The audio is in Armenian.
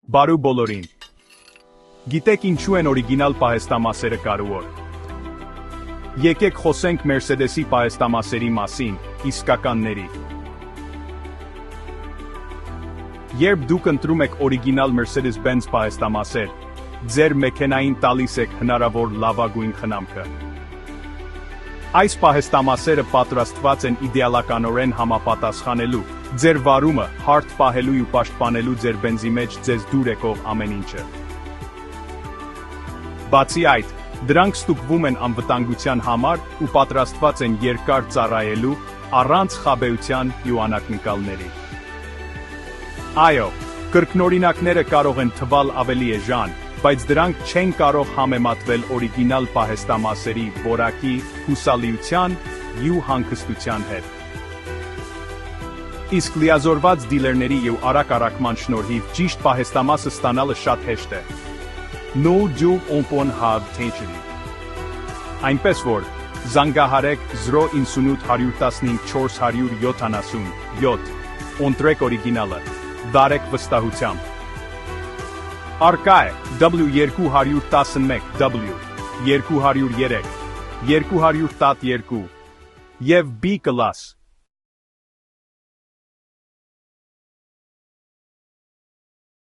Բարու բոլորին։ Գիտեք ինչու են օրիգինալ պահեստամասերը կարևոր։ Եկեք խոսենք Mercedes-ի պահեստամասերի մասին, իսկականների։ Երբ դուք ընտրում եք օրիգինալ Mercedes-Benz պահեստամասեր, ձեր մեքենային տալիս եք հնարավոր լավագույն խնամքը։ Այս պահեստամասերը պատրաստված են իդեալականորեն համապատասխանելու ձեր վարումը, հարթ պահելու ու պաշտպանելու ձեր բենզի մեջ ձեզ դուր եկող ամեն ինչը։ Բացի այդ, դրանք ստուգվում են անվտանգության համար ու պատրաստված են երկար ծառայելու, առանց խաբեության ու անակնկալների։ Այո, կրկնօրինակները կարող են թվալ ավելի էժան, բայց դրանք չեն կարող համեմատվել օրիգինալ պահեստամասերի որակի, հուսալիության ու հանգստության հետ։ Իսկ լիազորված դիլերների ու արագ առաքման շնորհիվ ճիշտ պահեստամասը ստանալը շատ հեշտ է։ No do on have tension։ Այնպես որ, զանգահարեք 098 115 477, ընտրեք օրիգինալը, դարեք վստահությամբ։ Առկա է W211, W203, 212 և B կլաս։